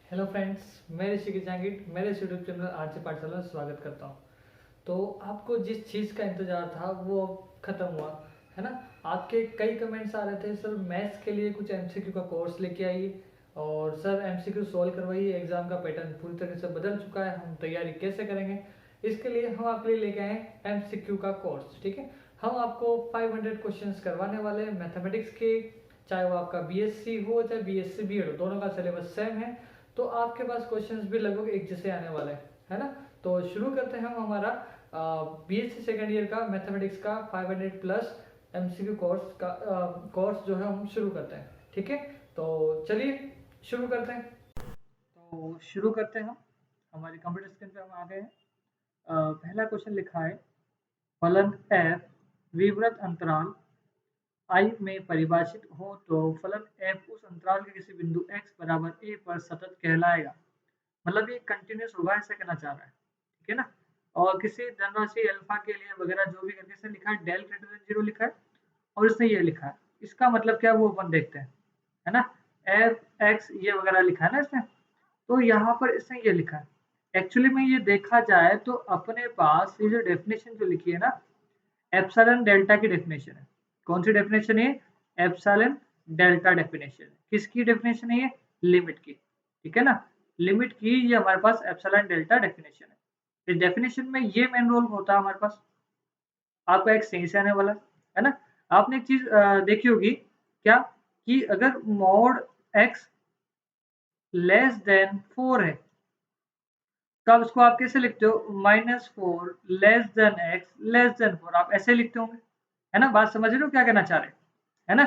Hello friends, मैं ऋषिकेश जहांगीर मेरे YouTube channel RJ पाठशाला में स्वागत करता हूँ। तो आपको जिस चीज़ का इंतज़ार था वो अब ख़त्म हुआ है ना। आपके कई कमेंट्स आ रहे थे, सर मैथ्स के लिए कुछ एमसीक्यू का कोर्स लेके आइए और सर एमसीक्यू सॉल्व करवाइए, एग्ज़ाम का पैटर्न पूरी तरह से बदल चुका है, हम तैयारी कैसे करेंगे। इसके लिए हम आपके लिए लेके आए एमसीक्यू का कोर्स। ठीक है, हम आपको 500 क्वेश्चंस करवाने वाले हैं मैथमेटिक्स के, चाहे वो आपका बीएससी हो चाहे बीएससी बीएड हो, दोनों का सिलेबस सेम है। तो आपके पास क्वेश्चंस भी लगभग एक जैसे आने वाले हैं, है ना। तो शुरू करते हैं हम हमारा बीएससी सेकेंड ईयर का मैथमेटिक्स का 500 प्लस एमसीक्यू कोर्स का कोर्स जो है हम शुरू करते हैं। ठीक है, तो चलिए शुरू करते हैं। तो शुरू करते हैं हम, हमारी कंप्यूटर स्क्रीन पे हम आ गए हैं। पहला क्वेश्चन लिखा है, फलन एफ विवृत अंतराल आई में परिभाषित हो तो फलन एफ उस अंतराल के किसी बिंदु x बराबर a पर सतत कहलाएगा। मतलब ये कंटिन्यूस होगा, ऐसा कहना चाह रहा है। ठीक है ना। और किसी धनराशि अल्फा के लिए वगैरह जो भी करके इसने लिखा है, डेल ग्रेटर देन 0 लिखा है और इसने ये लिखा है। इसका मतलब क्या है वो अपन देखते हैं, है ना। एफ एक्स ये वगैरह लिखा है ना इसने, तो यहाँ पर इसने ये लिखा है। एक्चुअली में ये देखा जाए तो अपने पास ये जो डेफिनेशन जो लिखी है ना, एप्सिलॉन डेल्टा की डेफिनेशन है। कौन सी डेफिनेशन है? एप्सिलॉन डेल्टा डेफिनेशन है। किसकी डेफिनेशन है ये? लिमिट की। ठीक है ना, लिमिट की ये हमारे पास एप्सिलॉन डेल्टा डेफिनेशन है। इस डेफिनेशन में ये मेन रोल होता है हमारे पास। आपका एक सही से आने वाला है ना। आपने एक चीज देखी होगी क्या, कि अगर मॉड एक्स लेस देन 4 है तो आप इसको आप कैसे लिखते हो? -4 less than x less then 4, आप ऐसे लिखते होंगे, है ना। बात समझ रहे हो क्या कहना चाह रहे हैं, है ना।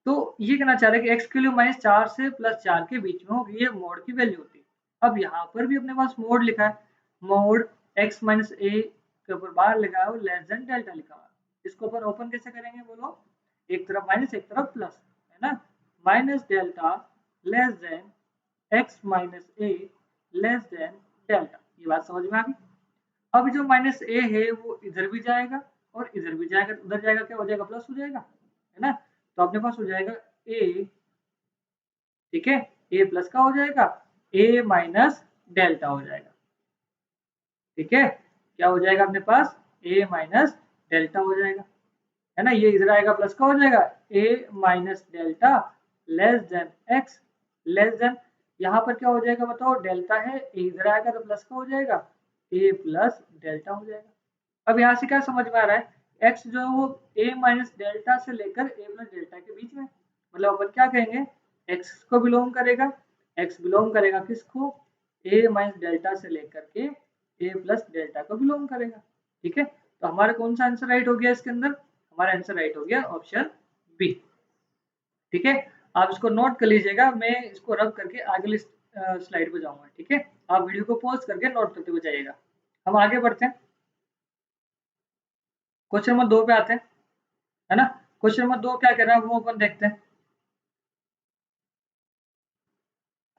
तो ये कहना चाह रहे हैं कि एक्स की वैल्यू -4 से +4 के बीच में होगी, ये मोड की वैल्यू होती है। अब यहाँ पर भी अपने पास मोड लिखा है, मोड x माइनस ए के ऊपर बाहर लिखा है और लेस देन डेल्टा लिखा हुआ है। इसको अपन ओपन कैसे करेंगे बोलो? एक तरफ माइनस एक तरफ प्लस, है ना। Minus delta less than x minus A less than delta. ये बात समझ में आ गई। अब जो माइनस ए है वो इधर भी जाएगा और इधर भी जाएगा, तो उधर जाएगा क्या हो जाएगा? प्लस हो जाएगा, है ना। तो अपने पास हो जाएगा ए, ठीक है, ए प्लस का हो जाएगा, ए माइनस डेल्टा हो जाएगा। ठीक है, क्या हो जाएगा अपने पास? ए माइनस डेल्टा हो जाएगा, है ना। ये इधर आएगा प्लस का हो जाएगा, A minus delta less than x less than, यहाँ पर क्या हो जाएगा बताओ? डेल्टा है, ए इधर आएगा तो प्लस का हो जाएगा, ए प्लस डेल्टा हो जाएगा। अब यहाँ से क्या समझ में आ रहा है? एक्स जो है वो ए माइनस डेल्टा से लेकर ए प्लस डेल्टा के बीच में, मतलब अपन क्या कहेंगे? एक्स को बिलोंग करेगा, एक्स बिलोंग करेगा किसको? ए माइनस डेल्टा से लेकर के ए प्लस डेल्टा को बिलोंग करेगा। ठीक है, तो हमारा कौन सा आंसर राइट हो गया इसके अंदर? हमारा आंसर राइट हो गया ऑप्शन बी। ठीक है, आप इसको नोट कर लीजिएगा, मैं इसको रब करके अगली स्लाइड पे जाऊंगा। ठीक है, आप वीडियो को पॉज करके नोट करते हुए जाइएगा। हम आगे बढ़ते हैं, क्वेश्चन नंबर 2 पे आते हैं, है ना। क्वेश्चन नंबर 2 क्या कह रहा है वो अपन देखते हैं।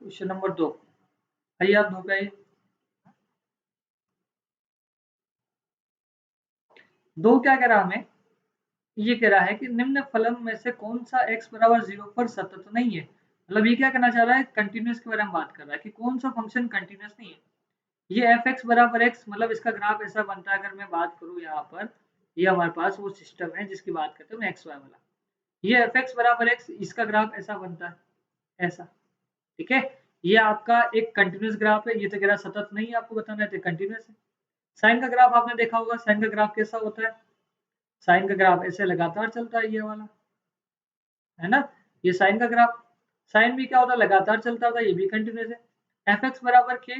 क्वेश्चन नंबर 2, आइए आप 2 पे आइए। 2 क्या कह रहा है हमें? ये कह रहा है कि निम्न फलन में से कौन सा x बराबर 0 पर सतत नहीं है। मतलब ये क्या करना चाह रहा है? कंटिन्यूअस के बारे में बात कर रहा है कि कौन सा फंक्शन कंटिन्यूअस नहीं है। ये एफ एक्स बराबर एक्स, मतलब इसका ग्राफ ऐसा बनता है, अगर मैं बात करूँ यहाँ पर, ये हमारे पास वो सिस्टम है जिसकी बात करते हैं एक्स वाई वाला। ये एफ एक्स बराबर एक्स, इसका ग्राफ ऐसा बनता है, ऐसा। ठीक है, ये आपका एक कंटिन्यूअस ग्राफ है। ये तो कह रहा सतत नहीं है, आपको बताना है कंटिन्यूअस है। साइन का ग्राफ आपने देखा होगा, साइन का ग्राफ कैसा होता है? साइन का ग्राफ ऐसे लगातार चलता है, ये वाला, है ना। ये साइन का ग्राफ, साइन भी क्या होता है? लगातार चलता होता है, ये भी कंटिन्यूअस है। एफ एक्स बराबर के,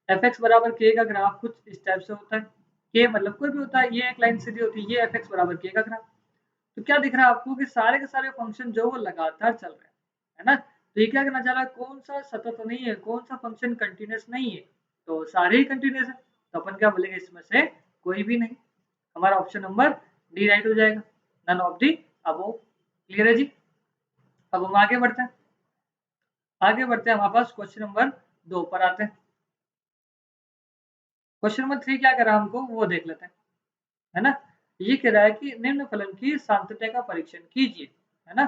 एफ एक्स बराबर के का ग्राफ कुछ इस टाइप से होता है। के मतलब कोई भी होता है, ये एक लाइन सीधी होती है, ये एफ एक्स बराबर के का ग्राफ। तो क्या दिख रहा है आपको कि सारे के सारे फंक्शन जो वो लगातार चल रहे हैं, है ना। तो ये क्या करना चाह रहा है? कौन सा सतत नहीं है, कौन सा फंक्शन कंटिन्यूअस नहीं है? तो सारे ही कंटिन्यूअस है, तो अपन क्या बोलेंगे इसमें से? कोई भी नहीं। हमारा ऑप्शन नंबर डी राइट हो जाएगा, none of the above. Clear है जी। अब हम आगे बढ़ते हैं, आगे बढ़ते हैं, हमारे पास क्वेश्चन नंबर 2 पर आते हैं। क्वेश्चन नंबर 3 क्या कह रहा है हमको वो देख लेते हैं, है ना। ये कह रहा है कि निम्न फलन की सांतत्य का परीक्षण कीजिए, है ना।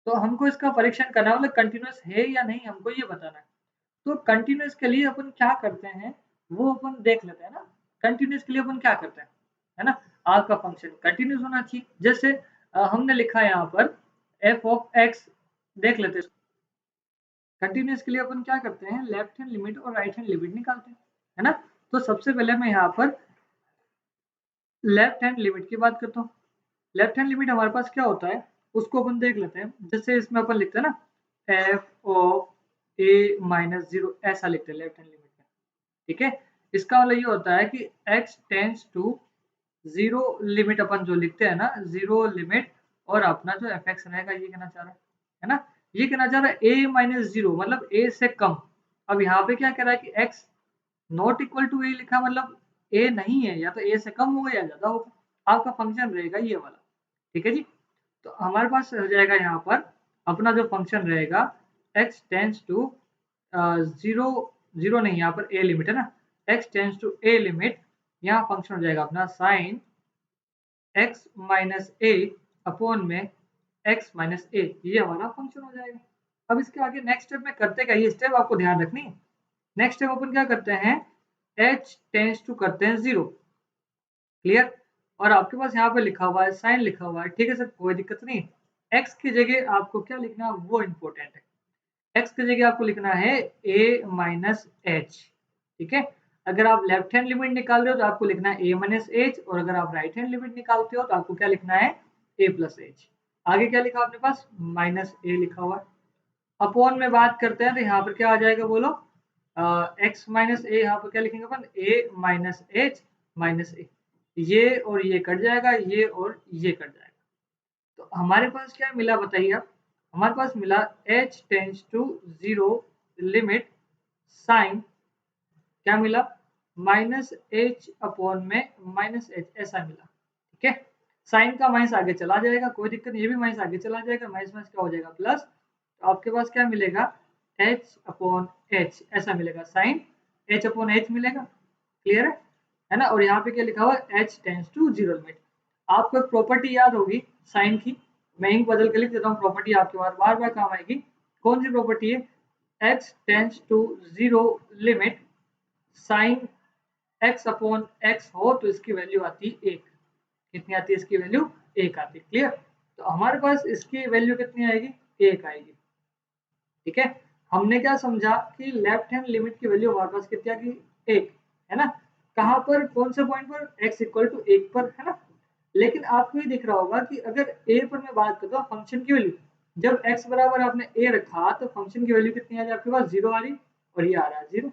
तो हमको इसका परीक्षण करना, मतलब कंटिन्यूअस है या नहीं, हमको ये बताना है। तो कंटिन्यूस के लिए अपन क्या करते हैं वो अपन देख लेते हैं ना। कंटिन्यूस के लिए अपन क्या करते हैं, है ना, आपका फंक्शन कंटिन्यूस होना चाहिए। जैसे हमने लिखा है यहाँ पर एफ ऑफ एक्स, देख लेते हैं। कंटिन्यूस के लिए अपन क्या करते हैं, लेफ्ट हैंड लिमिट और राइट हैंड लिमिट निकालते हैं, है ना। तो सबसे पहले मैं यहाँ पर लेफ्ट हैंड लिमिट की बात करता हूँ। लेफ्ट हैंड लिमिट हमारे पास क्या होता है उसको अपन देख लेते हैं। जैसे इसमें अपन लिखते हैं ना F of A minus zero, ऐसा लिखते हैं लेफ्ट हैंड लिमिट में, ठीक है। इसका मतलब ये होता है कि x tends to zero limit अपन जो लिखते हैं ना, जीरो लिमिट, और अपना जो एफ एक्स रहेगा ये कहना चाह रहा है ना, ये कहना चाह रहा है ए माइनस जीरो मतलब ए से कम। अब यहाँ पे क्या कह रहा है कि x नॉट इक्वल टू ए लिखा, मतलब ए नहीं है, या तो ए से कम होगा या ज्यादा होगा, आपका फंक्शन रहेगा ये वाला, ठीक है जी। तो हमारे पास हो जाएगा यहाँ पर अपना जो फंक्शन रहेगा x tends to zero, zero नहीं, यहाँ पर ए लिमिट है ना, x tends to a limit, यहाँ फंक्शन हो जाएगा अपना sine x minus a upon में x माइनस ए, ये हमारा फंक्शन हो जाएगा। अब इसके आगे नेक्स्ट स्टेप में करते क्या, ये स्टेप आपको ध्यान रखनी है। नेक्स्ट स्टेप अपन क्या करते हैं, h टेंस टू करते हैं जीरो, क्लियर। और आपके पास यहाँ पे लिखा हुआ है साइन लिखा हुआ है, ठीक है सर, कोई दिक्कत नहीं। x की जगह आपको क्या लिखना है वो इंपॉर्टेंट है। x की जगह आपको लिखना है a माइनस एच, ठीक है। अगर आप लेफ्ट हैंड लिमिट निकाल रहे हो तो आपको लिखना है a माइनस एच, और अगर आप राइट हैंड लिमिट निकालते हो तो आपको क्या लिखना है a प्लस एच। आगे क्या लिखा आपने पास, माइनस ए लिखा हुआ है। अपॉन में बात करते हैं तो यहाँ पर क्या आ जाएगा बोलो, एक्स माइनस ए, यहाँ पर क्या लिखेंगे अपन ए माइनस एच माइनस ए, ये और ये कट जाएगा, ये और ये कट जाएगा। तो हमारे पास क्या मिला बताइए आप, हमारे पास मिला h tends to zero limit sine, क्या मिला माइनस एच अपॉन में माइनस एच, ऐसा मिला, ठीक है। साइन का माइनस आगे चला जाएगा, कोई दिक्कत नहीं, ये भी माइनस आगे चला जाएगा, माइनस माइनस क्या हो जाएगा प्लस, तो आपके पास क्या मिलेगा h अपॉन एच, ऐसा मिलेगा साइन h अपॉन एच मिलेगा, क्लियर है ना। और यहाँ पे क्या लिखा हुआ है h tends to zero limit. आपको एक प्रॉपर्टी याद होगी साइन की, मैं इंक बदल के लिख देता हूँ, प्रॉपर्टी आपके बार बार बार काम आएगी। कौन सी प्रॉपर्टी है, x tends to zero limit sine x upon x हो तो इसकी वैल्यू आती है एक, कितनी आती है इसकी वैल्यू, एक आती है, क्लियर। तो हमारे पास इसकी वैल्यू कितनी आएगी, एक आएगी, ठीक है। हमने क्या समझा कि लेफ्ट हैंड लिमिट की वैल्यू हमारे पास कितनी आ गई, एक, है ना। कहाँ पर, कौन से पॉइंट पर, x इक्वल टू एक पर, है ना। लेकिन आपको ये दिख रहा होगा कि अगर a पर मैं बात करता हूँ फंक्शन की वैल्यू, जब x बराबर आपने a रखा तो फंक्शन की वैल्यू कितनी आ रही है आपके पास, जीरो आ रही, और ये आ रहा है जीरो,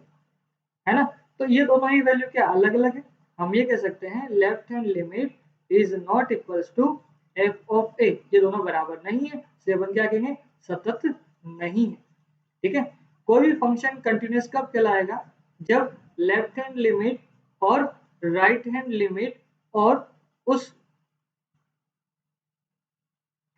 है ना। तो ये दोनों ही वैल्यू क्या अलग अलग है, हम ये कह सकते हैं left hand limit is not equals to f of A, ये दोनों बराबर नहीं है, से अपन क्या कहेंगे, सतत नहीं है, ठीक है। कोई भी फंक्शन कंटिन्यूअस कब कहलाएगा, जब लेफ्ट हैंड लिमिट और राइट हैंड लिमिट और उस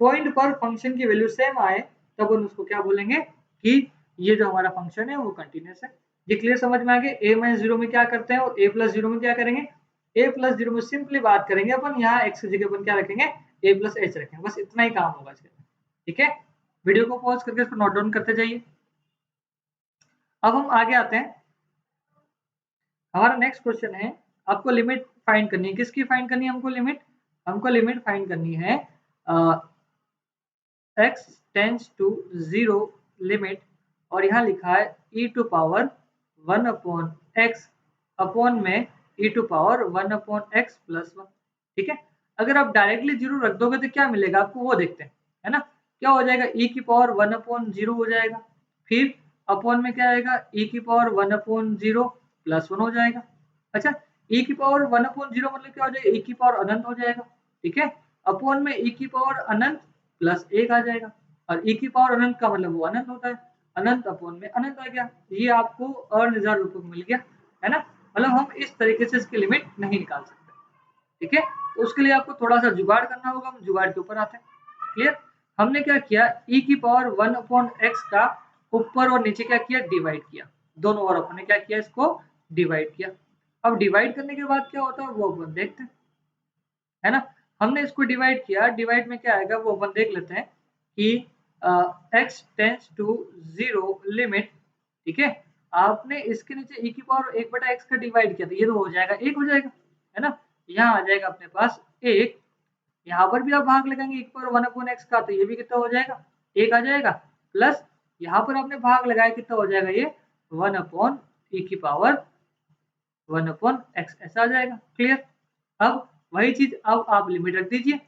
पॉइंट पर फंक्शन की वैल्यू सेम आए, तब हम उसको क्या बोलेंगे कि ये जो हमारा फंक्शन है वो कंटिन्यूअस है। ये क्लियर समझ में आ गया, ए माइनस जीरो में क्या करते हैं और ए प्लस जीरो में क्या करेंगे। ए प्लस जीरो में सिंपली बात करेंगे अपन, यहाँ एक्स की जगह अपन क्या रखेंगे, ए प्लस एच रखेंगे, बस इतना ही काम होगा इसके, ठीक है। वीडियो को पॉज करके इसको नोट डाउन करते जाइए। अब हम आगे आते हैं, हमारा नेक्स्ट क्वेश्चन है, आपको लिमिट फाइंड करनी है, किसकी फाइंड करनी है हमको लिमिट, हमको लिमिट फाइंड करनी है x tends to zero limit, और यहाँ लिखा है e to power one upon x upon में e to power one upon x plus one, ठीक है। अगर आप डायरेक्टली जीरो रख दोगे तो क्या मिलेगा आपको वो देखते हैं, है ना। क्या हो जाएगा, e की पावर वन अपॉन जीरो हो जाएगा, फिर अपॉन में क्या आएगा, e की power one upon zero plus one हो जाएगा। अच्छा, e की पावर वन अपॉन जीरो मतलब क्या हो जाएगा, e की पावर अनंत हो जाएगा, ठीक है। अपॉन में e की पावर अनंत प्लस एक आ जाएगा, और e की पावर अनंत का मतलब वो अनंत होता है, अनंत अपॉन में अनंत आ गया, ये आपको अनिर्धारित रूप में मिल गया, है ना। मतलब हम इस तरीके से इसकी लिमिट नहीं निकाल सकते, ठीक है। तो उसके लिए आपको थोड़ा सा जुगाड़ करना होगा, हम जुगाड़ के ऊपर आते हैं, क्लियर। हमने क्या किया, e की पावर वन अपॉन एक्स का ऊपर और नीचे क्या किया, डिवाइड किया, दोनों ओर अपने क्या किया, इसको डिवाइड किया। अब डिवाइड करने के बाद क्या होता है वो अपन देखते हैं, है ना। हमने इसको डिवाइड किया, डिवाइड में क्या आएगा वो अपन देख लेते हैं कि x tends to zero limit, ठीक है, आपने इसके नीचे e की पावर 1/x का डिवाइड किया तो ये तो हो जाएगा 1 हो जाएगा, है ना? यहाँ आ जाएगा अपने पास 1, यहाँ पर भी आप भाग लगाएंगे e की पावर 1/x का तो ये भी कितना हो जाएगा 1 आ जाएगा, प्लस यहाँ पर आपने भाग लगाया कितना हो जाएगा ये 1/e की पावर 1/x ऐसा आ जाएगा। क्लियर? अब वही चीज अब आप लिमिट रख दीजिए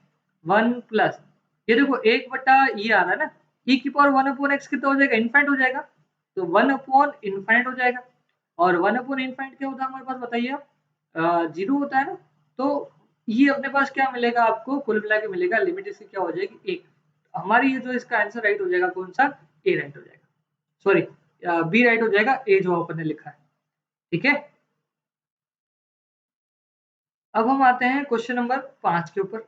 1 प्लस ये देखो 1 बटा ये आ रहा है ना e की पावर 1/x कितना हो जाएगा इनफाइनाइट हो जाएगा, तो 1/इनफाइनाइट हो जाएगा और 1/इनफाइनाइट क्या होता है हमारे पास बताइए आप 0 होता है ना, तो ये अपने पास क्या मिलेगा आपको कुल मिला के मिलेगा लिमिट इसकी क्या हो जाएगी 1। हमारी ये जो इसका आंसर राइट हो जाएगा कौन सा ए राइट हो जाएगा, सॉरी बी राइट हो जाएगा, ए जो अपन ने लिखा है। ठीक है, अब हम आते हैं क्वेश्चन नंबर 5 के ऊपर।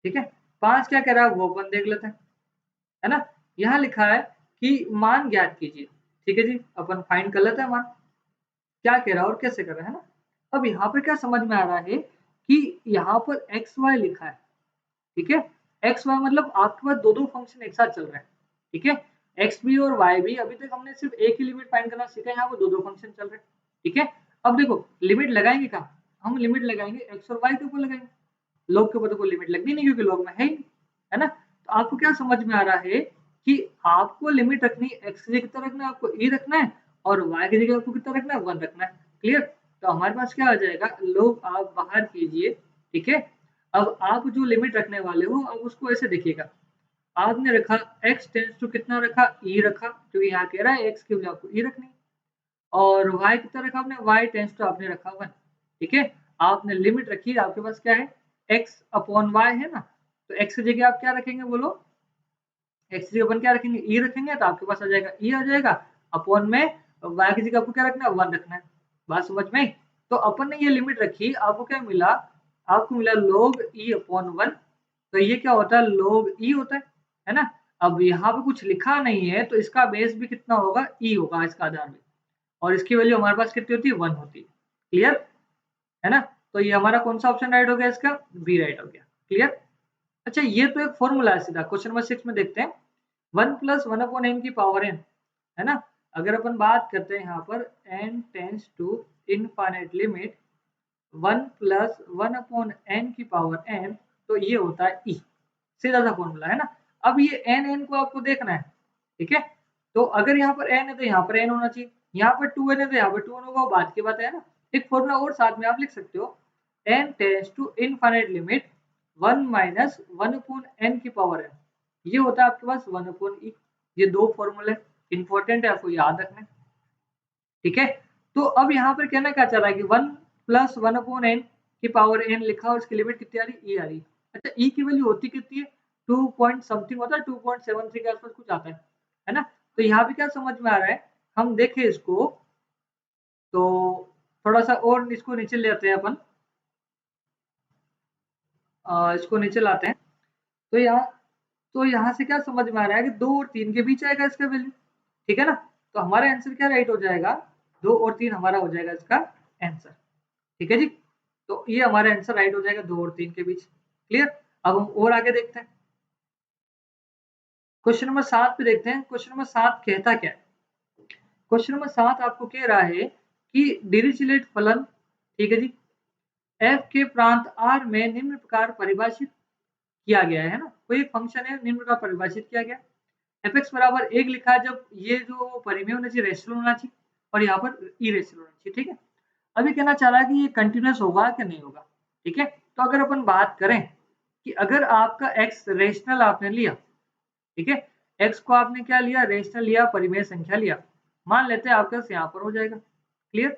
ठीक है, 5 क्या कह रहा है वो अपन देख लेते हैं, है ना? यहाँ लिखा है कि मान ज्ञात कीजिए। ठीक है जी, अपन फाइंड कर लेते हैं मान क्या कह रहा है और कैसे कर रहा है ना। अब यहाँ पे क्या समझ में आ रहा है कि यहाँ पर एक्स वाई लिखा है। ठीक है, एक्स वाई मतलब आपके पास दो दो फंक्शन एक साथ चल रहे हैं। ठीक है, एक्स भी और वाई भी, अभी तक हमने सिर्फ एक ही लिमिट फाइंड करना सीखा है, यहाँ पर दो दो फंक्शन चल रहे हैं। ठीक है, अब देखो लिमिट लगाएंगे कहाँ, हम लिमिट लगाएंगे एक्स और वाई के ऊपर लगाएंगे, लोग के ऊपर तो कोई लिमिट लगनी नहीं क्योंकि लोग में है ही, है ना? तो आपको क्या समझ में आ रहा है कि आपको लिमिट रखनी एक्स की जगह कितना रखना है, आपको ए रखना है और वाई की जगह आपको कितना रखना है 1 रखना है। क्लियर? तो हमारे पास क्या आ जाएगा, लोग आप बाहर कीजिए। ठीक है, अब आप जो लिमिट रखने वाले हो अब उसको ऐसे देखिएगा, आपने रखा x टेंस टू कितना रखा e रखा, क्योंकि यहाँ कह रहा है x की वजह आपको e रखनी, और y कितना रखा आपने y टेंस टू आपने रखा 1। ठीक है, आपने लिमिट रखी, आपके पास क्या है x अपॉन y है ना, तो x की जगह आप क्या रखेंगे बोलो, x की अपन क्या रखेंगे e रखेंगे, तो आपके पास आ जाएगा e आ जाएगा, अपॉन में y की जगह आपको क्या रखना है 1 रखना है। बात समझ में? तो अपन ने ये लिमिट रखी, आपको क्या मिला, आपको मिला log e अपॉन 1, तो ये क्या होता है log e होता है ना? अब यहाँ पे कुछ लिखा नहीं है तो इसका बेस भी कितना होगा e होगा इसका आधार में, और इसकी वैल्यू हमारे पास कितनी होती है 1 होती है। क्लियर है ना? तो ये हमारा कौन सा ऑप्शन राइट हो गया, इसका बी राइट हो गया। क्लियर? अच्छा, ये तो एक फॉर्मूला है सीधा, क्वेश्चन नंबर 6 में देखते हैं 1 प्लस 1 अपॉन एन की पावर एन, है ना? अगर अपन बात करते हैं यहाँ पर n tends to infinite limit 1 plus 1 upon n की पावर n, तो ये होता है e, सीधा सा फॉर्मूला है ना। अब ये n को आपको देखना है। ठीक है, तो अगर यहाँ पर n है तो यहाँ पर n होना चाहिए, यहाँ पर 2n है तो यहाँ पर 2n होगा, बात की बात है ना। एक फॉर्मूला और साथ में आप लिख सकते हो, n tends to infinite limit 1 minus 1 upon n की पावर n, ये होता है आपके पास 1 अपॉन e। ये दो फॉर्मूले इंपॉर्टेंट है, आपको याद रखना। ठीक है, तो अब यहाँ पर कहना क्या चाह रहा है कि 1 प्लस 1 अपॉन n की पावर n लिखा और उसकी लिमिट कितनी आ रही e आ रही। अच्छा, e की वैल्यू होती कितनी है 2 पॉइंट समथिंग होता है, 2.73 के आसपास कुछ आता है ना? तो यहाँ पे क्या समझ में आ रहा है, हम देखें इसको तो थोड़ा सा और इसको नीचे ले आते हैं अपन, इसको नीचे लाते हैं, तो यहाँ से क्या समझ में आ रहा है कि 2 और 3 के बीच आएगा इसका वैल्यू। ठीक है ना, तो हमारा आंसर क्या राइट हो जाएगा, 2 और 3 हमारा हो जाएगा इसका आंसर। ठीक है जी, तो ये हमारा आंसर राइट हो जाएगा 2 और 3 के बीच। क्लियर? अब हम और आगे देखते हैं, क्वेश्चन नंबर 7 पे देखते हैं। क्वेश्चन नंबर 7 कहता क्या है, क्वेश्चन नंबर 7 आपको कह रहा है कि डिरिचलेट फलन, ठीक है जी, एफ के प्रांत आर में निम्न प्रकार परिभाषित किया गया है ना, कोई एक फंक्शन है निम्न प्रकार परिभाषित किया गया, एफ एक्स बराबर 1 लिखा है, जब ये जो परिमेय होना चाहिए रेशनल होना चाहिए और यहाँ पर इरेशनल होना चाहिए। ठीक है, अभी कहना चाह रहा है कि ये कंटिन्यूअस होगा कि नहीं होगा। ठीक है, तो अगर अपन बात करें कि अगर आपका x रेशनल आपने लिया, ठीक है, x को आपने क्या लिया रेशनल लिया, परिमेय संख्या लिया, मान लेते हैं आपका यहाँ पर हो जाएगा। क्लियर?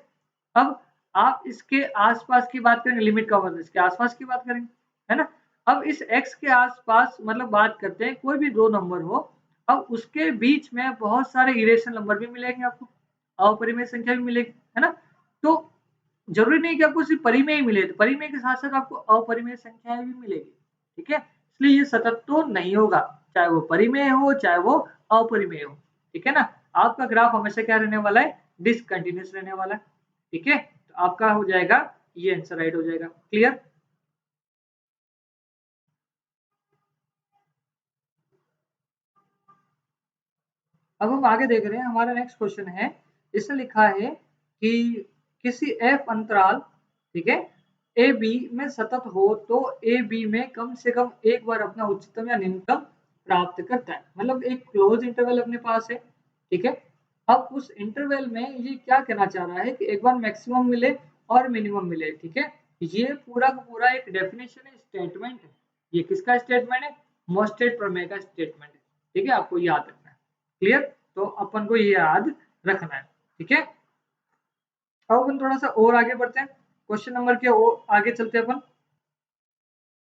अब आप इसके आसपास की बात करेंगे, लिमिट का मतलब इसके आसपास की बात करेंगे, है ना? अब इस x के आसपास मतलब बात करते हैं कोई भी दो नंबर हो, अब उसके बीच में बहुत सारे इरेशनल नंबर भी मिलेंगे आपको, अपरिमेय संख्या भी मिलेगी, है ना? तो जरूरी नहीं कि आपको सिर्फ परिमेय ही मिले, तो परिमेय के साथ साथ आपको अपरिमेय संख्याएं भी मिलेगी। ठीक है, इसलिए ये सतत तो नहीं होगा, चाहे वो परिमेय हो चाहे वो अपरिमेय हो। ठीक है ना, आपका ग्राफ हमेशा क्या रहने वाला है, डिसकंटिन्यूअस रहने वाला है। ठीक है, तो आपका हो जाएगा ये आंसर राइट हो जाएगा। क्लियर? अब हम आगे देख रहे हैं, हमारा नेक्स्ट क्वेश्चन है इसने लिखा है कि किसी एफ अंतराल, ठीक है, ए बी में सतत हो तो ए बी में कम से कम एक बार अपना उच्चतम या निम्नतम प्राप्त करता है। मतलब एक क्लोज इंटरवल अपने पास है, ठीक है। अब उस इंटरवल में ये क्या कहना चाह रहा है कि एक बार मैक्सिमम मिले और मिनिमम मिले, ठीक है। ये पूरा का पूरा एक डेफिनेशन है, स्टेटमेंट है। ये किसका स्टेटमेंट है? मोस्टेड प्रमेय का स्टेटमेंट है, ठीक है। आपको याद रखना है, क्लियर। तो अपन को ये याद रखना है, ठीक है। अब अपन थोड़ा सा और आगे बढ़ते हैं, क्वेश्चन नंबर के और आगे चलते हैं अपन।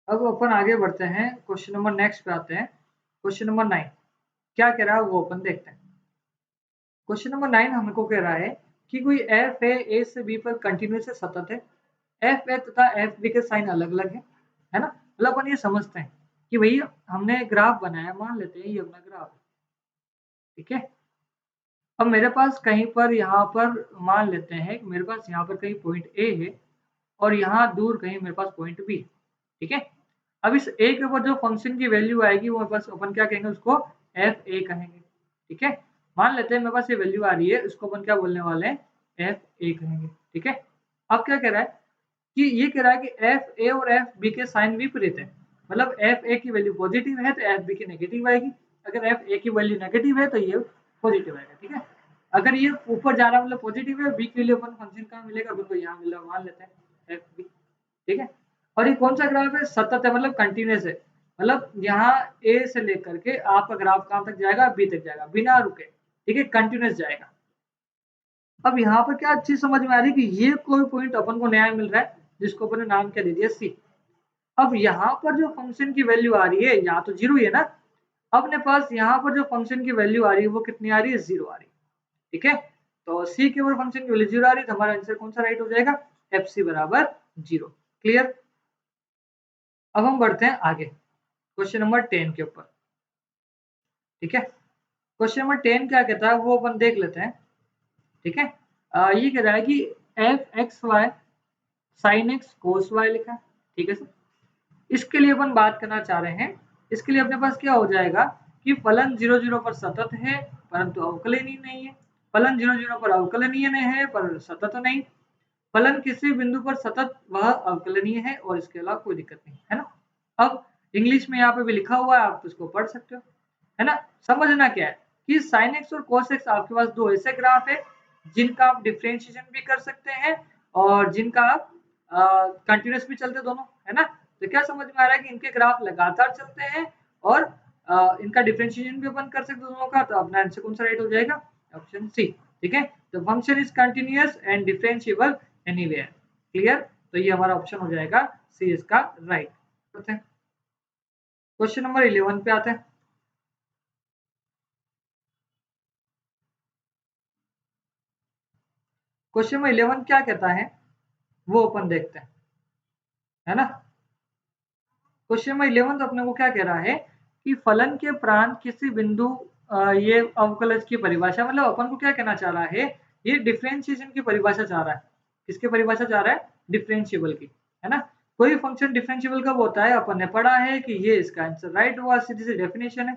अब अपन आगे बढ़ते हैं, क्वेश्चन नंबर नेक्स्ट पे आते हैं। क्वेश्चन नंबर 9 क्या कह रहा है वो अपन देखते हैं। क्वेश्चन नंबर 9 हमको कह रहा है कि कोई एफ है ए से बी पर कंटिन्यूस से सतत है। एफ ए तथा एफ बी के साइन अलग अलग है ना। मतलब अपन ये समझते हैं कि भैया हमने ग्राफ बनाया, मान लेते हैं ये अपना ग्राफ है, ठीक है। अब मेरे पास कहीं पर यहाँ पर मान लेते हैं कि मेरे पास यहाँ पर कहीं पॉइंट ए है और यहाँ दूर कहीं मेरे पास पॉइंट बी, ठीक है। अब इस ए के ऊपर जो फंक्शन की वैल्यू आएगी वो मेरे पास अपन क्या कहेंगे, उसको एफ ए कहेंगे, ठीक है। मान लेते हैं मेरे पास ये वैल्यू आ रही है, उसको अपन क्या बोलने वाले हैं, एफ ए कहेंगे, ठीक है। अब क्या कह रहा है कि ये कह रहा है कि एफ ए और एफ बी के साइन विपरीत है। मतलब एफ ए की वैल्यू पॉजिटिव है तो एफ बी की नेगेटिव आएगी, अगर एफ ए की वैल्यू नेगेटिव है तो ये पॉजिटिव आएगा, ठीक है। अगर ये ऊपर जा रहा है मतलब पॉजिटिव है, बी के लिए अपन फंक्शन कहाँ मिलेगा, बिल्कुल यहाँ मिल रहा, मान लेते हैं एफ बी, ठीक है। और ये कौन सा ग्राफ है, सतत है, मतलब कंटिन्यूस है। मतलब यहाँ ए से लेकर के आपका ग्राफ कहाँ तक जाएगा, बी तक जाएगा बिना रुके, ठीक है, कंटिन्यूस जाएगा। अब यहाँ पर क्या चीज समझ में आ रही है कि ये कोई पॉइंट अपन को नया मिल रहा है जिसको अपन ने नाम क्या दे दिया, सी। अब यहाँ पर जो फंक्शन की वैल्यू आ रही है, यहाँ तो जीरो ही है ना। अपने पास यहाँ पर जो फंक्शन की वैल्यू आ रही है वो कितनी आ रही है, जीरो आ रही है, ठीक है। तो सी के ऊपर फंक्शन की वैल्यू जीरो आ रही है तो हमारा आंसर कौन सा राइट हो जाएगा, एफ सी बराबर जीरो, क्लियर। अब हम बढ़ते हैं आगे क्वेश्चन नंबर 10 के ऊपर, ठीक है। क्वेश्चन नंबर 10 क्या कहता है वो अपन देख लेते हैं, ठीक है। ये कह रहा है कि f x y sine x cos y लिखा है, ठीक है सर। इसके लिए अपन बात करना चाह रहे हैं, इसके लिए अपने पास क्या हो जाएगा कि फलन 0 0 पर सतत है परंतु अवकलनीय नहीं है, फलन 0 0 पर अवकलनीय नहीं है पर सतत नहीं, फलन किसी बिंदु पर सतत वह अवकलनीय है और इसके अलावा कोई दिक्कत नहीं है ना। अब इंग्लिश में यहाँ पे भी लिखा हुआ है, आप इसको पढ़ सकते हो, है ना। समझना क्या है कि साइन एक्स और कोस एक्स आपके पास दो ऐसे ग्राफ है जिनका आप डिफरेंशिएशन भी कर सकते हैं और जिनका आप कंटिन्यूस भी चलते दोनों, है ना। तो क्या समझ में आ रहा है कि इनके ग्राफ लगातार चलते हैं और इनका डिफरेंशिएशन भी अपन कर सकते दोनों का, तो अपना आंसर कौन सा राइट हो जाएगा, ऑप्शन सी, ठीक है। The function is continuous and differentiable anywhere, clear. तो ये हमारा ऑप्शन हो जाएगा सी इसका राइट। क्वेश्चन नंबर 11 पे आते हैं। क्वेश्चन नंबर 11 क्या कहता है वो अपन देखते हैं, है ना। क्वेश्चन नंबर 11 तो अपने को क्या कह रहा है कि फलन के प्रांत किसी बिंदु ये अवकलज की परिभाषा, मतलब अपन को क्या कहना चाह रहा है, ये डिफरेंशिएशन की परिभाषा चाह रहा है। किसकी परिभाषा चाह रहा है, डिफरेंशिएबल की, है ना। कोई फंक्शन डिफरेंशिएबल कब होता है, अपन ने पढ़ा है कि ये इसका आंसर राइट हुआ, सीधी सी डेफिनेशन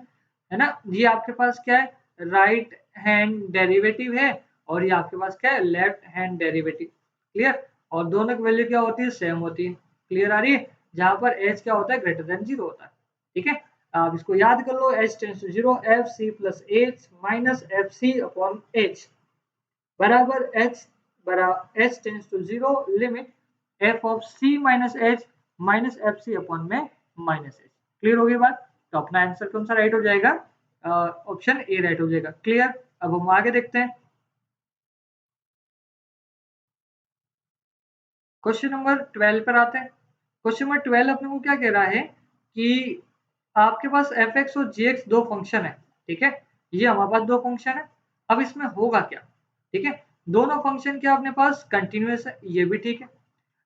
है ना। ये आपके पास क्या है, राइट हैंड डेरिवेटिव है और ये आपके पास क्या है, लेफ्ट हैंड डेरिवेटिव, क्लियर। और दोनों की वैल्यू क्या होती है, सेम होती है, क्लियर आ रही है। जहां पर एच क्या होता है, ग्रेटर देन जीरो होता है, ठीक है। आप इसको याद कर लो, h tends to zero f c plus h minus f c upon h बराबर h tends to zero limit f of c minus h minus f c upon में माइनस एच, क्लियर होगी बात। तो अपना आंसर कौन सा right हो जाएगा, ऑप्शन ए राइट हो जाएगा, क्लियर। अब हम आगे देखते हैं क्वेश्चन नंबर 12 पर आते हैं। क्वेश्चन नंबर 12 अपने को क्या कह रहा है कि आपके पास एफ एक्स और जी एक्स दो फंक्शन है, ठीक है। ये हमारे पास दो फंक्शन है। अब इसमें होगा क्या, ठीक है। दोनों फंक्शन क्या अपने पास कंटिन्यूअस है, ये भी ठीक है।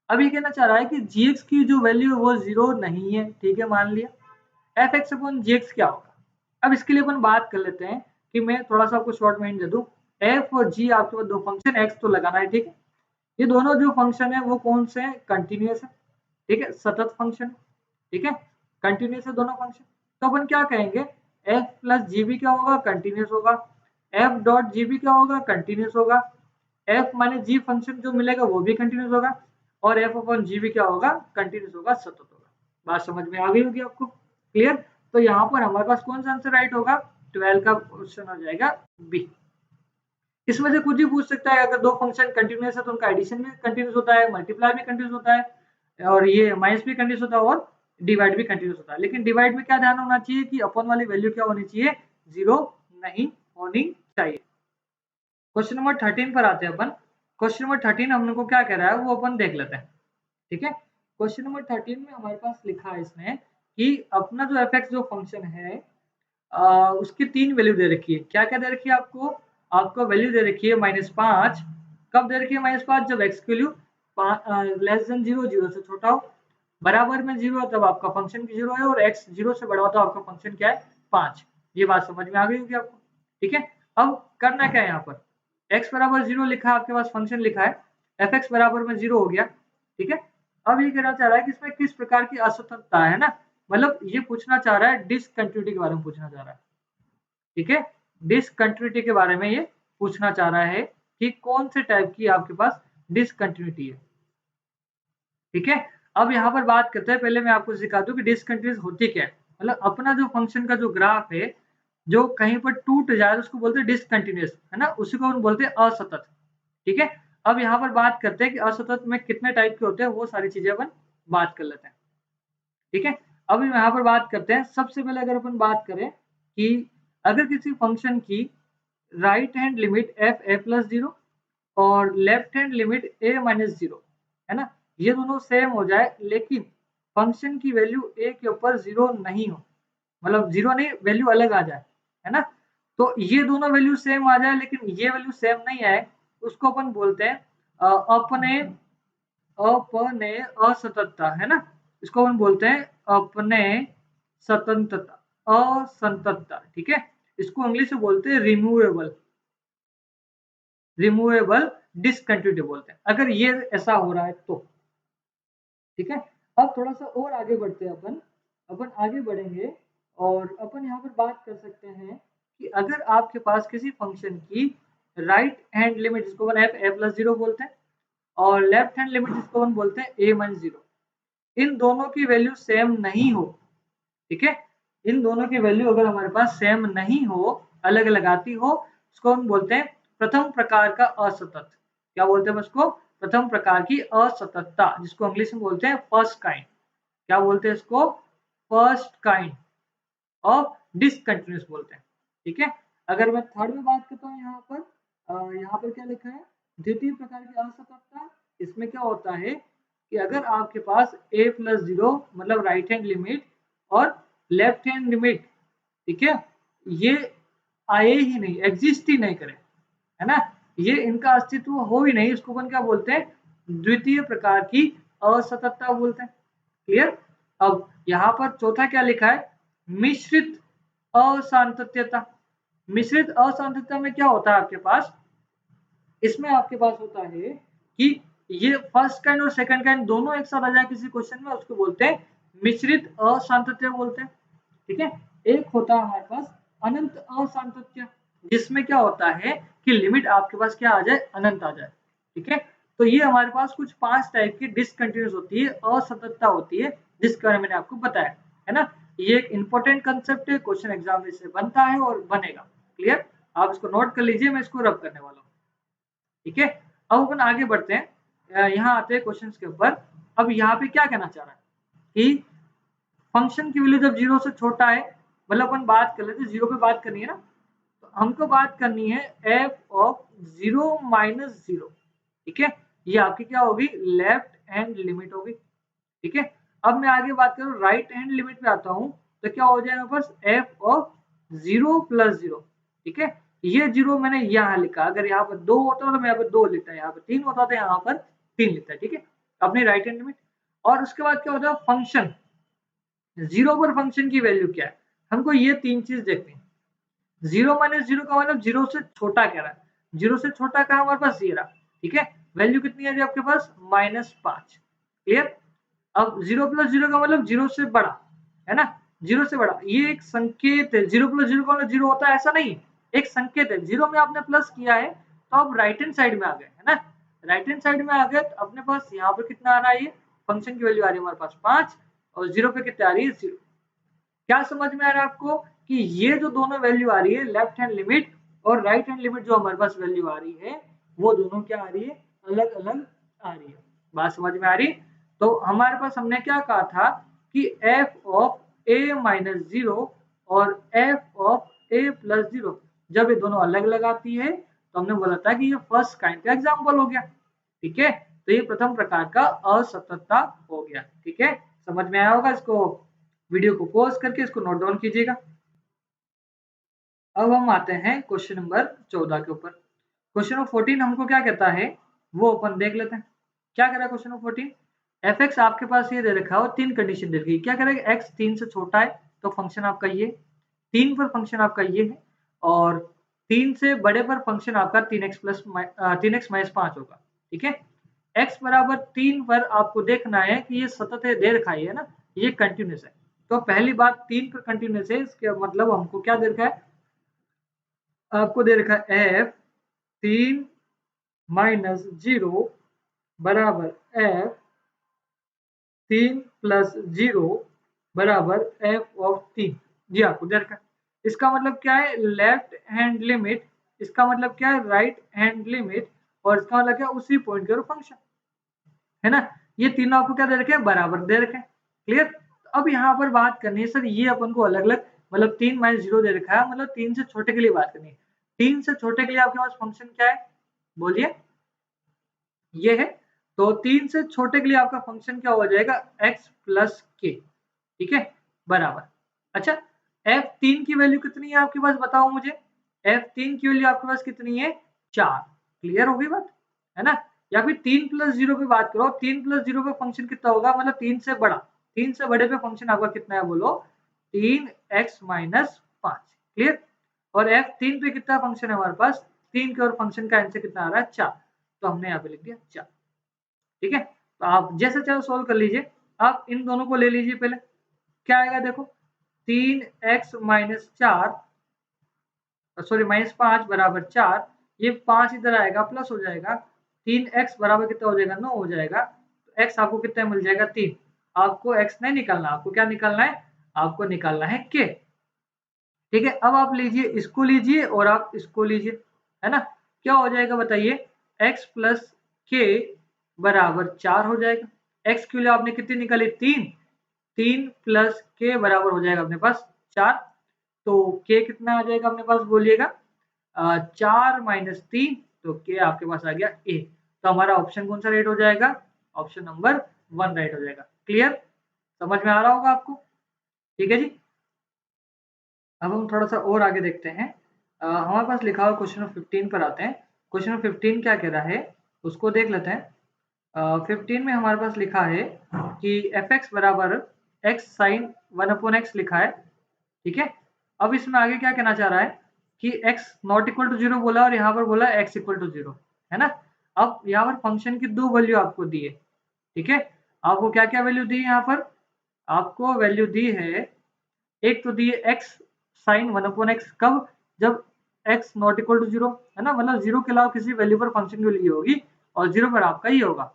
अब ये कहना चाह रहा है कि जी एक्स की जो वैल्यू है वो जीरो नहीं है, ठीक है, मान लिया। एफ एक्स अपॉन जी एक्स क्या होगा, अब इसके लिए अपन बात कर लेते हैं कि मैं थोड़ा सा आपको शॉर्ट में दे दूं। एफ और जी आपके पास दो फंक्शन, एक्स तो लगाना है, ठीक है। ये दोनों जो फंक्शन है वो कौन से हैं, कंटिन्यूअस है, ठीक है, सतत फंक्शन, ठीक है, कंटिन्यूअस है दोनों फंक्शन। तो अपन क्या कहेंगे, एफ प्लस जी भी क्या होगा, कंटिन्यूअस होगा, एफ डॉट जी भी क्या होगा, कंटिन्यूअस होगा। एफ माइनस जी फंक्शन जो मिलेगा वो भी कंटिन्यूस होगा और एफ अपॉन जी भी क्या होगा, कंटिन्यूस होगा, सतत होगा। बात समझ में आ गई होगी आपको, क्लियर। तो यहाँ पर हमारे पास कौन सा आंसर राइट होगा, 12 का क्वेश्चन हो जाएगा बी। इसमें से कुछ भी पूछ सकता है, अगर दो फंक्शन कंटिन्यूस है तो उनका एडिशन भी कंटिन्यूस होता है, मल्टीप्लाई भी कंटिन्यूस होता है, और ये माइनस भी कंटिन्यूस होता है और डिवाइड भी कंटिन्यूस होता है। लेकिन डिवाइड में क्या ध्यान होना चाहिए कि अपॉन वाली वैल्यू क्या होनी चाहिए, 0 नहीं होनी चाहिए। क्वेश्चन नंबर 13 पर आते हैं अपन। क्वेश्चन नंबर 13 हम लोग को क्या कह रहा है वो अपन देख लेते हैं, ठीक है। क्वेश्चन नंबर 13 में हमारे पास लिखा है इसमें कि अपना जो एफ जो फंक्शन है उसकी 3 वैल्यू दे रखी है। क्या क्या दे रखी है आपको, आपको वैल्यू दे रखी है -5। कब दे रखी है -5, जब एक्स की वैल्यू लेस देन 0, 0 से छोटा हो, बराबर में 0 तब आपका फंक्शन की 0 है, और x 0 से बड़ा हो तो आपका फंक्शन क्या है, 5। ये बात समझ में आ गई होगी आपको, ठीक है। अब करना क्या है, यहाँ पर x बराबर 0 लिखा है आपके पास, फंक्शन लिखा है, f(x) बराबर में 0 हो गया, ठीक है। अब ये कहना चाह रहा है कि इसमें किस प्रकार की असततता है ना, मतलब ये पूछना चाह रहा है डिसकंटिन्यूटी के बारे में पूछना चाह रहा है, ठीक है। डिसकंटिन्यूटी के बारे में ये पूछना चाह रहा है कि कौन से टाइप की आपके पास डिसकंटिन्यूटी है, ठीक है। अब यहाँ पर बात करते हैं, पहले मैं आपको सिखा दूं कि डिसकंटिन्यूस होती क्या है। मतलब अपना जो फंक्शन का जो ग्राफ है जो कहीं पर टूट जाए उसको बोलते हैं डिसकंटिन्यूस, है ना, उसी को हम बोलते हैं असतत, ठीक है। अब यहाँ पर बात करते हैं कि असतत में कितने टाइप के होते हैं, वो सारी चीजें अपन बात कर लेते हैं, ठीक है। अब यहाँ पर बात करते हैं, सबसे पहले अगर अपन बात करें कि अगर किसी फंक्शन की right hand limit F A plus 0 और लेफ्ट हैंड लिमिट ए माइनस 0, है ना, ये दोनों सेम हो जाए लेकिन फंक्शन की वैल्यू ए के ऊपर 0 नहीं हो, मतलब 0 नहीं, वैल्यू अलग आ जाए, है ना, तो ये दोनों वैल्यू सेम आ जाए लेकिन ये वैल्यू सेम नहीं आए, उसको अपन बोलते हैं अपने अपने असततता, है ना, इसको हम बोलते हैं अपने स्वतंत्रता, असंततता, ठीक है। इसको इंग्लिश में बोलते हैं रिमूवेबल, रिमूवेबल डिसकंटिन्यूटी बोलते हैं, अगर ये ऐसा हो रहा है तो, ठीक है। अब थोड़ा सा और आगे बढ़ते हैं अपन, अपन आगे बढ़ेंगे और अपन यहाँ पर बात कर सकते हैं कि अगर आपके पास किसी फंक्शन की राइट हैंड लिमिट, जिसको अपन एफ ए प्लस 0 बोलते हैं, और लेफ्ट हैंड लिमिट जिसको हम बोलते हैं a माइनस 0, इन दोनों की वैल्यू सेम नहीं हो, ठीक है, इन दोनों की वैल्यू अगर हमारे पास सेम नहीं हो, अलग अलग आती हो, उसको हम बोलते हैं प्रथम प्रकार का असतत। क्या बोलते हैं उसको, प्रथम प्रकार की असततता, जिसको इंग्लिश में बोलते हैं फर्स्ट काइंड। क्या बोलते हैं इसको, फर्स्ट काइंड ऑफ डिसकंटिन्यूस बोलते हैं, ठीक है। अगर मैं थर्ड में बात करता हूँ, यहाँ पर क्या लिखा है, द्वितीय प्रकार की असततता। इसमें क्या होता है कि अगर आपके पास a प्लस 0 मतलब राइट हैंड लिमिट और लेफ्ट हैंड लिमिट, ठीक है, ये आए ही नहीं, एग्जिस्ट ही नहीं करे, है ना, ये इनका अस्तित्व हो ही नहीं, इसको अपन क्या बोलते हैं, द्वितीय प्रकार की असततता बोलते हैं, क्लियर। अब यहाँ पर चौथा क्या लिखा है, मिश्रित असांतत्यता। मिश्रित असांतत्यता में क्या होता है आपके पास, इसमें आपके पास होता है कि ये फर्स्ट काइंड और सेकंड काइंड दोनों एक साथ आ जाए किसी क्वेश्चन में, उसको बोलते हैं मिश्रित असांतत्य बोलते हैं, ठीक है। एक होता है हमारे पास अनंत असांतत्य, जिसमें क्या होता है कि लिमिट आपके पास क्या आ जाए, अनंत आ जाए, ठीक है। तो ये हमारे पास कुछ 5 टाइप की डिसकंटिन्यूस होती है, असततता होती है, जिसके बारे में मैंने आपको बताया, है ना। ये एक इंपॉर्टेंट कंसेप्ट है, क्वेश्चन एग्जाम में से बनता है और बनेगा, क्लियर। आप इसको नोट कर लीजिए, मैं इसको रब करने वाला हूँ, ठीक है। अब अपन आगे बढ़ते हैं, यहाँ आते हैं क्वेश्चंस के ऊपर। अब यहाँ पे क्या कहना चाह रहा है कि फंक्शन की वैल्यू जब 0 से छोटा है, मतलब अपन बात कर लेते हैं 0 पे बात करनी है ना, तो हमको बात करनी है f ऑफ 0 माइनस 0, ठीक है, ये आपकी क्या होगी, लेफ्ट हैंड लिमिट होगी, ठीक है। अब मैं आगे बात करूँ राइट हैंड लिमिट पे आता हूँ, तो क्या हो जाएगा बस f ऑफ 0 प्लस 0, ठीक है। ये 0 मैंने यहाँ लिखा, अगर यहाँ पर 2 होता तो मैं यहाँ पर 2 लिखता, यहाँ पर 3 होता तो यहाँ पर 3 लिखता, ठीक है, अपनी राइट हैंड लिमिट। और उसके बाद क्या होता है, फंक्शन 0 पर फंक्शन की वैल्यू क्या है, हमको ये 3 चीज देखनी है। 0 माइनस 0 का मतलब 0 से छोटा कह रहा है, 0 से छोटा का हमारे पास ये रहा, ठीक है, वैल्यू कितनी आ रही है आपके पास, -5, क्लियर। अब 0 प्लस 0 का मतलब 0 से बड़ा, है ना, 0 से बड़ा, ये एक संकेत है, 0 प्लस 0 का मतलब 0 होता है ऐसा नहीं, एक संकेत है, 0 में आपने प्लस किया है तो अब राइट हैंड साइड में आ गए, है ना। राइट हैंड साइड में आ गए तो अपने पास यहाँ पर कितना आ रहा है, ये फंक्शन की वैल्यू आ रही है हमारे पास 5 और 0 पे कितनी आ रही है 0। क्या समझ में आ रहा है आपको कि ये जो दोनों वैल्यू आ रही है लेफ्ट हैंड लिमिट और राइट हैंड लिमिट जो हमारे पास वैल्यू आ रही है वो दोनों क्या आ रही है, अलग अलग आ रही है। बात समझ में आ रही। तो हमारे पास हमने क्या कहा था कि f ऑफ a माइनस 0 और f ऑफ a प्लस 0 जब ये दोनों अलग अलग आती है तो हमने बोला था कि ये फर्स्ट काइंड का एग्जाम्पल हो गया। ठीक है, तो ये प्रथम प्रकार का असततता हो गया। ठीक है, समझ में आया होगा। इसको वीडियो को पॉज करके इसको नोट डाउन कीजिएगा। अब हम आते हैं क्वेश्चन नंबर 14 के ऊपर। क्वेश्चन नंबर 14 हमको क्या कहता है वो अपन देख लेते हैं। क्या कह रहा है क्वेश्चन नंबर 14, एफ एक्स आपके पास ये दे रखा है और 3 कंडीशन दे रखी है। क्या कह रहा है, एक्स 3 से छोटा है तो फंक्शन आपका ये 3 पर फंक्शन आपका ये है और 3 से बड़े पर फंक्शन आपका 3x माइनस 5 होगा। ठीक है, x बराबर 3 पर आपको देखना है कि ये सतत है, दे रखा है ना, ये कंटिन्यूस है। तो पहली बात 3 पर कंटिन्यूस है, इसका मतलब हमको क्या दे रखा है, आपको दे रखा है f 3 माइनस 0 बराबर f 3 प्लस 0 बराबर f ऑफ 3। जी आपको दे रखा है। इसका मतलब क्या है, लेफ्ट हैंड लिमिट, इसका मतलब क्या है राइट हैंड लिमिट, और इसका मतलब क्या है उसी पॉइंट के फंक्शन, है ना। ये तीनों आपको क्या दे रखे हैं, बराबर दे रखे हैं। क्लियर। तो अब यहाँ पर बात करनी है सर, ये अपन को अलग अलग, मतलब 3 माइनस 0 दे रखा है, मतलब 3 से छोटे के लिए बात करनी है। 3 से छोटे के लिए आपके पास फंक्शन क्या है, बोलिए, ये है। तो 3 से छोटे के लिए आपका फंक्शन क्या हो जाएगा, x प्लस के। ठीक है, बराबर। अच्छा, f3 की वैल्यू कितनी है आपके पास, बताओ मुझे। f3 की वैल्यू आपके पास कितनी है, 4। क्लियर हो गई बात, है ना। या फिर 3 प्लस 0 पे बात करो, 3 प्लस 0 पे फंक्शन कितना होगा, मतलब 3 से बड़ा, 3 से बड़े पे फंक्शन आपका कितना है, बोलो 3x माइनस 5। क्लियर। और f3 पे कितना फंक्शन है हमारे पास, 3 के और फंक्शन का आंसर कितना आ रहा है, 4। तो हमने यहाँ पे लिख दिया 4। ठीक है, तो आप जैसे चाहे सोल्व कर लीजिए। आप इन दोनों को ले लीजिए पहले, क्या आएगा देखो, 3x माइनस 4, सॉरी माइनस 5 बराबर 4। ये 5 इधर आएगा प्लस हो जाएगा, 3x बराबर कितना हो जाएगा, 9 हो जाएगा। तो x आपको कितना मिल जाएगा, 3। आपको x नहीं निकालना, आपको क्या निकालना है, आपको निकालना है k। ठीक है, अब आप लीजिए, इसको लीजिए और आप इसको लीजिए, है ना। क्या हो जाएगा बताइए, x प्लस के बराबर 4 हो जाएगा। x के लिए आपने कितनी निकाली, 3, 3 प्लस के बराबर हो जाएगा अपने पास 4। तो k कितना आ जाएगा अपने पास, बोलिएगा 4 माइनस 3, तो k आपके पास आ गया a। तो हमारा ऑप्शन कौन सा राइट हो जाएगा, ऑप्शन नंबर 1 राइट हो जाएगा। क्लियर, समझ में आ रहा होगा आपको। ठीक है जी, अब हम थोड़ा सा और आगे देखते हैं। हमारे पास लिखा हुआ क्वेश्चन नंबर 15 पर आते हैं। क्वेश्चन नंबर 15 क्या कह रहा है उसको देख लेते हैं। 15 में हमारे पास लिखा है कि एफ एक्स बराबर एक्स साइन 1/x लिखा है। ठीक है, अब इसमें आगे क्या कहना चाह रहा है कि x नॉट इक्वल टू 0 बोला और यहाँ पर बोला x इक्वल टू 0, है ना। अब यहाँ पर फंक्शन की दो वैल्यू आपको दी है। ठीक है, आपको क्या क्या वैल्यू दी है, यहाँ पर आपको वैल्यू दी है, एक तो दी है x साइन 1/x, कब, जब x नॉट इक्वल टू 0, है ना, मतलब 0 के अलावा किसी वैल्यू पर फंक्शन की वैल्यू होगी और 0 पर आपका ये होगा।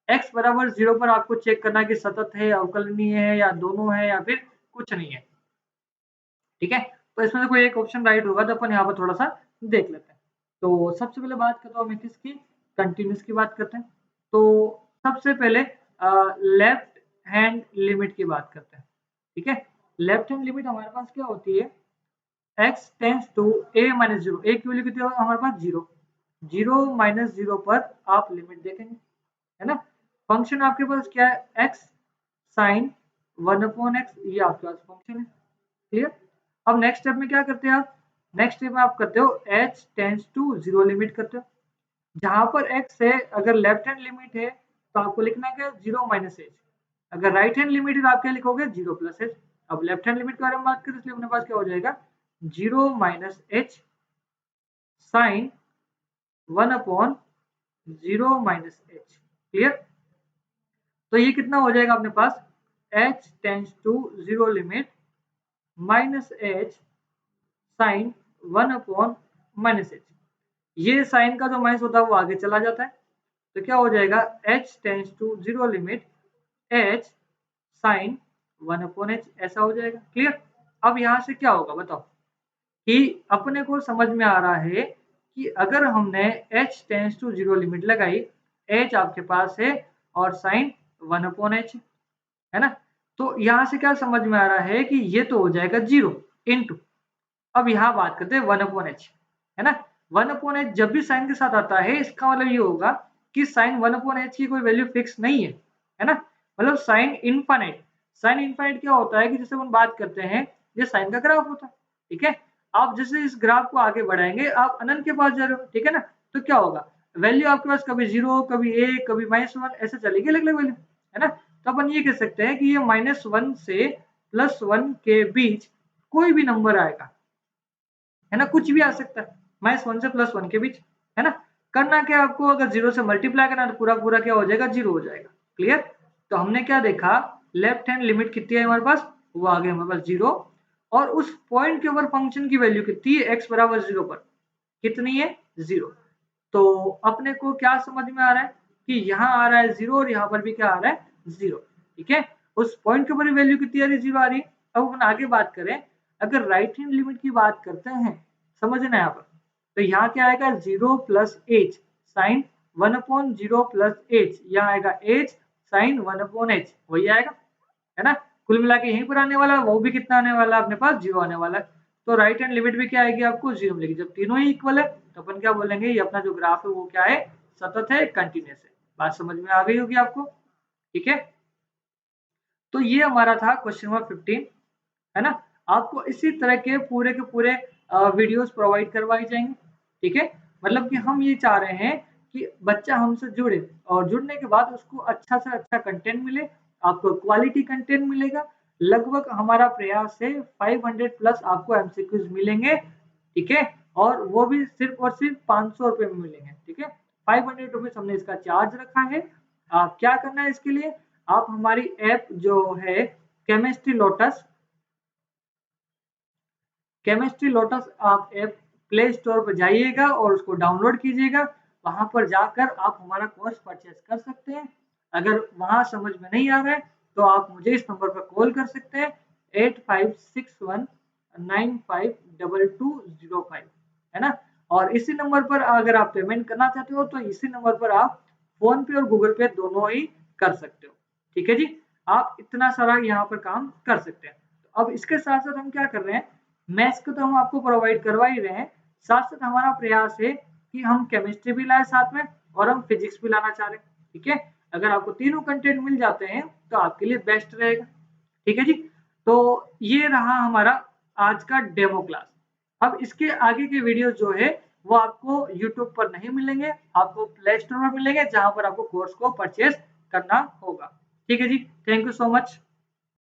x बराबर 0 पर आपको चेक करना है कि सतत है, अवकलनीय है, या दोनों है, या फिर कुछ नहीं है। ठीक है, तो इसमें से कोई एक ऑप्शन राइट होगा, तो अपन यहाँ पर थोड़ा सा देख लेते हैं। तो सबसे पहले बात करता हूँ मैं किसकी, कंटिन्यूस की बात करते हैं। तो सबसे पहले लेफ्ट हैंड लिमिट की बात करते हैं। ठीक है, लेफ्ट हैंड लिमिट हमारे पास क्या होती है, x tends to a minus 0, a की वैल्यू कितनी होगा हमारे पास 0, 0 माइनस 0 पर आप लिमिट देखेंगे, है ना। फंक्शन आपके पास क्या है, x साइन 1/x, ये आपके पास फंक्शन है। क्लियर। अब नेक्स्ट स्टेप में क्या करते हैं आप, नेक्स्ट स्टेप में आप करते हो h टेंस टू 0 लिमिट करते हो। जहां पर x है, अगर लेफ्ट हैंड लिमिट है तो आपको लिखना है 0 माइनस एच, अगर राइट हैंड लिमिट है तो आप क्या लिखोगे 0 प्लस एच। अब लेफ्ट हैंड लिमिट के बारे में बात करें, इसलिए अपने पास क्या हो जाएगा 0 minus h sine 1/0 minus h. Clear. तो ये कितना हो जाएगा अपने पास, h tends to 0 limit minus h sine 1/-एच। ये साइन का जो माइनस होता है वो आगे चला जाता है, तो क्या हो जाएगा h tends to 0 limit h sine 1/h, ऐसा हो जाएगा। क्लियर। अब यहाँ से क्या होगा बताओ कि अपने को समझ में आ रहा है कि अगर हमने h टेंड्स टू 0 लिमिट लगाई, h आपके पास है और साइन 1/h है ना, तो यहाँ से क्या समझ में आ रहा है कि ये तो हो जाएगा 0 इंटू, अब यहाँ बात करते हैं 1/h है ना। 1/h जब भी साइन के साथ आता है इसका मतलब ये होगा कि साइन 1/h की कोई वैल्यू फिक्स नहीं है ना, मतलब साइन इनफाइनाइट। साइन इनफाइनाइट क्या होता है कि जैसे हम बात करते हैं ये साइन का ग्राफ होता है, ठीक है। आप जैसे इस ग्राफ को आगे बढ़ाएंगे आप अनंत के पास जा रहे हो, ठीक है ना, तो क्या होगा वैल्यू आपके पास कभी 0 कभी 1 कभी -1 ऐसे चलेगी अलग अलग वैल्यू, है ना। तो अपन ये कह सकते हैं कि ये -1 से +1 के बीच कोई भी नंबर आएगा, है ना, कुछ भी आ सकता है -1 से +1 के बीच, है ना। करना क्या आपको, अगर 0 से मल्टीप्लाई करना तो पूरा पूरा क्या हो जाएगा 0 हो जाएगा। क्लियर। तो हमने क्या देखा, लेफ्ट हैंड लिमिट कितनी है हमारे पास, वो आ गई हमारे पास 0, और उस पॉइंट के ऊपर फंक्शन की वैल्यू कितनी है x बराबर 0 पर, कितनी है 0। तो अपने को क्या समझ में आ रहा है कि यहाँ आ रहा है 0 और यहाँ पर भी क्या आ रहा है 0, ठीक है। उस पॉइंट के ऊपर वैल्यू कितनी आ रही है 0 आ रही है। अब अपन आगे बात करें, अगर राइट हैंड लिमिट की बात करते हैं, समझना यहाँ पर, तो यहाँ क्या आएगा 0 plus h sine 1/0 plus h, यहाँ आएगा एच साइन 1/h, वही आएगा, है ना। कुल मिला के यहीं पर आने वाला, वो भी कितना आने वाला अपने पास 0 आने वाला है। तो राइट हैंड लिमिट भी क्या आएगी आपको 0 मिलेगी। जब तीनों ही इक्वल है तो अपन क्या बोलेंगे, ये अपना जो ग्राफ है वो क्या है, सतत है, कंटिन्यूअस है। बात समझ में आ गई होगी आपको, ठीक है। तो ये हमारा था क्वेश्चन नंबर 15, है ना। आपको इसी तरह के पूरे वीडियोस प्रोवाइड करवाए जाएंगे, ठीक है। मतलब कि हम ये चाह रहे हैं कि बच्चा हमसे जुड़े और जुड़ने के बाद उसको अच्छा से अच्छा कंटेंट मिले, आपको क्वालिटी कंटेंट मिलेगा। लगभग हमारा प्रयास है 500 प्लस आपको एमसीक्यूज मिलेंगे, ठीक है, और वो भी सिर्फ और सिर्फ 500 रुपए में मिलेंगे, ठीक है। 500 रुपीज हमने इसका चार्ज रखा है। आप क्या करना है इसके लिए, आप हमारी ऐप जो है केमिस्ट्री लोटस आप ऐप प्ले स्टोर पर जाइएगा और उसको डाउनलोड कीजिएगा। वहां पर जाकर आप हमारा कोर्स परचेज कर सकते हैं। अगर वहां समझ में नहीं आ रहा है तो आप मुझे इस नंबर पर कॉल कर सकते हैं 8561952205, है ना। और इसी नंबर पर अगर आप पेमेंट करना चाहते हो तो इसी नंबर पर आप फोन पे और गूगल पे दोनों ही कर सकते हो, ठीक है जी। आप इतना सारा यहाँ पर काम कर सकते हैं। अब इसके साथ साथ हम क्या कर रहे हैं, मैथ्स को तो हम आपको प्रोवाइड करवा ही रहे हैं, साथ साथ हमारा प्रयास है कि हम केमिस्ट्री भी लाए साथ में और हम फिजिक्स भी लाना चाह रहे हैं, ठीक है। अगर आपको तीनों कंटेंट मिल जाते हैं तो आपके लिए बेस्ट रहेगा, ठीक है जी। तो ये रहा हमारा आज का डेमो क्लास। अब इसके आगे के वीडियो जो है वो आपको यूट्यूब पर नहीं मिलेंगे, आपको प्ले स्टोर पर मिलेंगे जहां पर आपको कोर्स को परचेज करना होगा, ठीक है जी। Thank you so much.